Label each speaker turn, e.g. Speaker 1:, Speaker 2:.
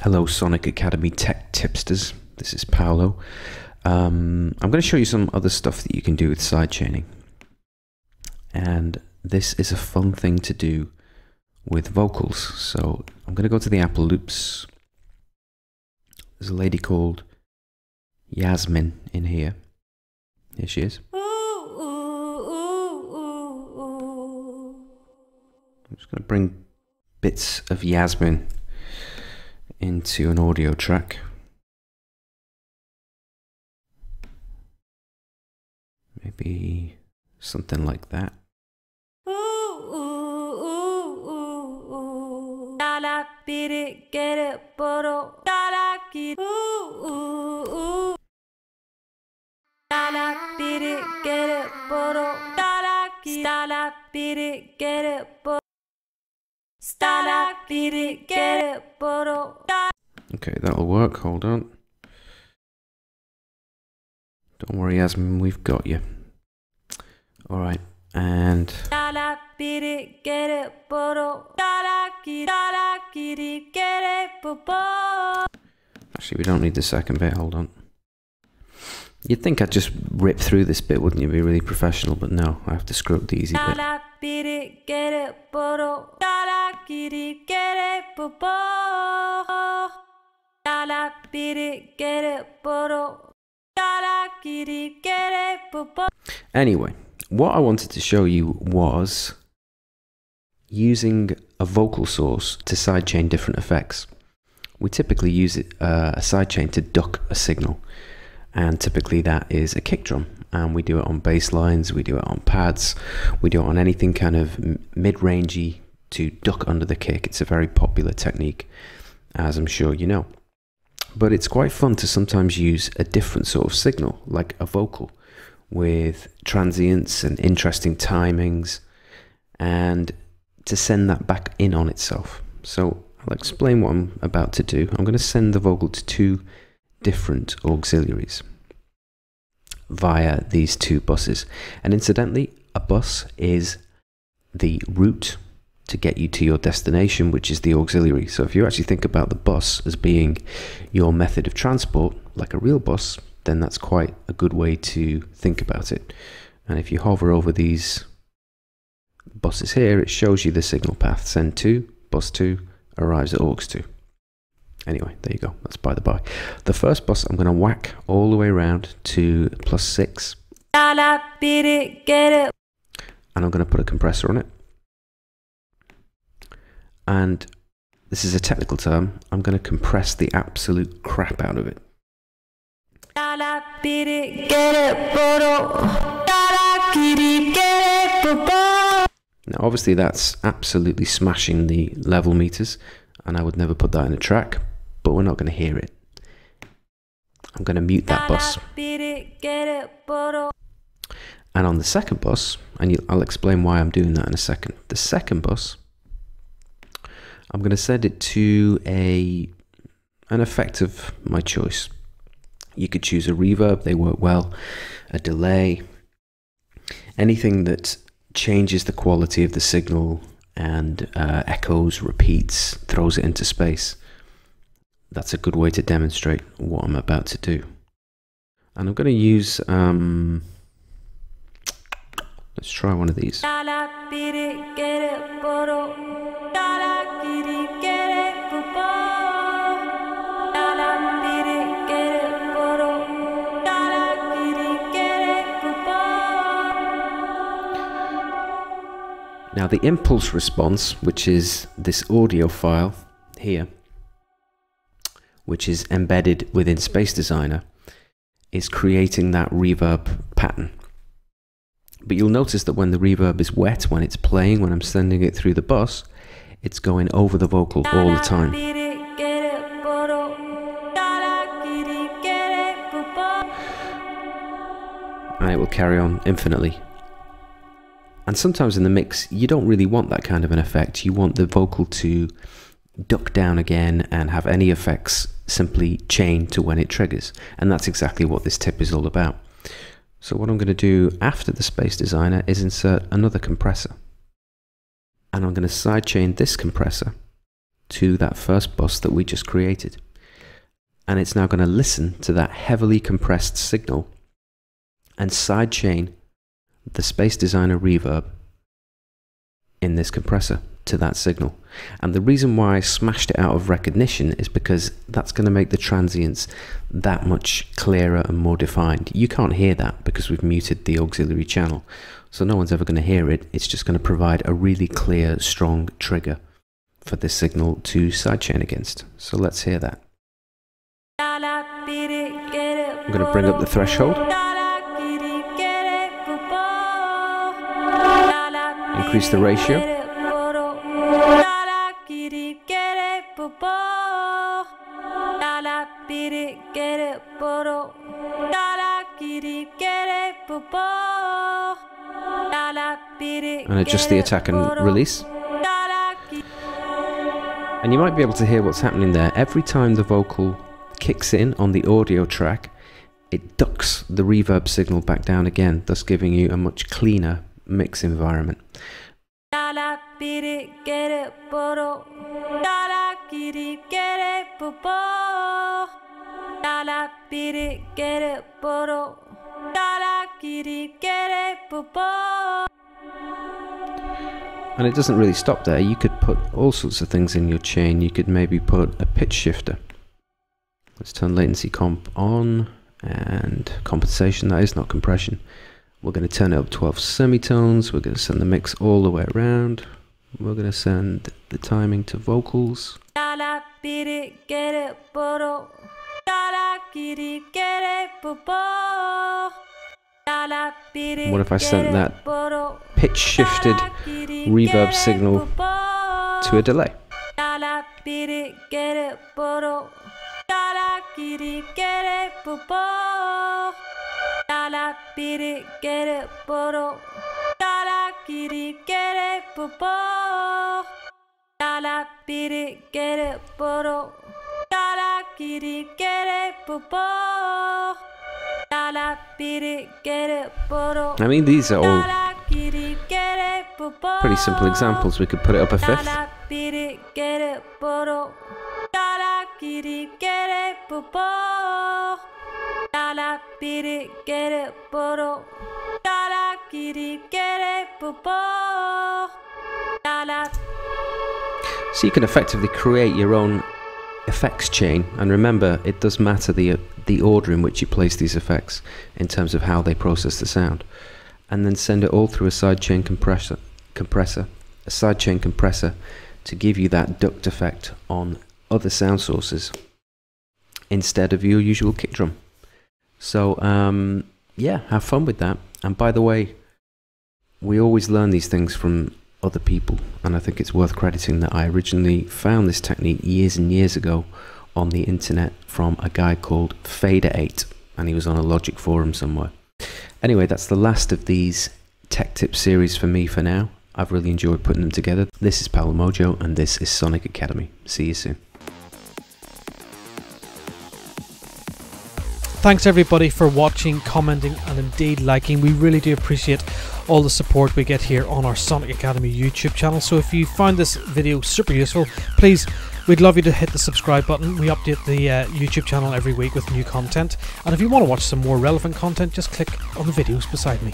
Speaker 1: Hello Sonic Academy Tech Tipsters, this is Paolo. I'm going to show you some other stuff that you can do with sidechaining. And this is a fun thing to do with vocals. So I'm going to go to the Apple loops. There's a lady called Yasmin in here. Here she is. I'm just going to bring bits of Yasmin into an audio track. Maybe something like that. Okay, that'll work. Hold on. Don't worry, Yasmin, we've got you. Alright, and actually we don't need the second bit, hold on. You'd think I'd just rip through this bit, wouldn't you? Be really professional, but no, I have to screw up the easy bit. Anyway, what I wanted to show you was using a vocal source to sidechain different effects. We typically use a sidechain to duck a signal, and typically that is a kick drum, and we do it on bass lines, we do it on pads, we do it on anything kind of mid-rangey to duck under the kick. It's a very popular technique, as I'm sure you know. But it's quite fun to sometimes use a different sort of signal, like a vocal, with transients and interesting timings, and to send that back in on itself. So I'll explain what I'm about to do. I'm going to send the vocal to two different auxiliaries via these two buses. And incidentally, a bus is the route to get you to your destination, which is the auxiliary. So if you actually think about the bus as being your method of transport, like a real bus, then that's quite a good way to think about it. And if you hover over these buses here, it shows you the signal path. Send 2, bus 2, arrives at aux 2. Anyway, there you go, that's by the by. The first bus I'm going to whack all the way around to +6. And I'm going to put a compressor on it. And this is a technical term, I'm going to compress the absolute crap out of it. Now obviously that's absolutely smashing the level meters, and I would never put that in a track, but we're not going to hear it. I'm going to mute that bus. And on the second bus, and I'll explain why I'm doing that in a second. The second bus, I'm going to send it to an effect of my choice. You could choose a reverb, they work well, a delay, anything that changes the quality of the signal and echoes, repeats, throws it into space. That's a good way to demonstrate what I'm about to do. And I'm going to use, let's try one of these. Now the impulse response, which is this audio file here, which is embedded within Space Designer, is creating that reverb pattern. But you'll notice that when the reverb is wet, when it's playing, when I'm sending it through the bus, it's going over the vocal all the time. And it will carry on infinitely. And sometimes in the mix, you don't really want that kind of an effect. You want the vocal to duck down again and have any effects simply chain to when it triggers. And that's exactly what this tip is all about. So what I'm going to do after the Space Designer is insert another compressor. And I'm going to sidechain this compressor to that first bus that we just created. And it's now going to listen to that heavily compressed signal and sidechain the Space Designer reverb in this compressor to that signal. And the reason why I smashed it out of recognition is because that's going to make the transients that much clearer and more defined. You can't hear that because we've muted the auxiliary channel, so no one's ever going to hear it. It's just going to provide a really clear, strong trigger for this signal to sidechain against. So let's hear that. I'm going to bring up the threshold, increase the ratio, and adjust the attack and release. And you might be able to hear what's happening there. Every time the vocal kicks in on the audio track, it ducks the reverb signal back down again, thus giving you a much cleaner mix environment. And it doesn't really stop there. You could put all sorts of things in your chain. You could maybe put a pitch shifter. Let's turn latency comp on, and compensation, that is, not compression. We're going to turn it up 12 semitones. We're going to send the mix all the way around. We're going to send the timing to vocals. What if I sent that pitch shifted reverb signal to a delay? I mean, these are all pretty simple examples. We could put it up a fifth. So you can effectively create your own effects chain, and remember, it does matter the order in which you place these effects in terms of how they process the sound, and then send it all through a sidechain compressor, to give you that duct effect on other sound sources instead of your usual kick drum. So yeah, have fun with that. And by the way, we always learn these things from other people, and I think it's worth crediting that I originally found this technique years and years ago on the internet from a guy called Fader8, and he was on a Logic forum somewhere. Anyway, that's the last of these tech tip series for me for now. I've really enjoyed putting them together. This is Paolo Mojo, and this is Sonic Academy. See you soon.
Speaker 2: Thanks everybody for watching, commenting, and indeed liking. We really do appreciate all the support we get here on our Sonic Academy YouTube channel. So if you found this video super useful, please, we'd love you to hit the subscribe button. We update the YouTube channel every week with new content. And if you want to watch some more relevant content, just click on the videos beside me.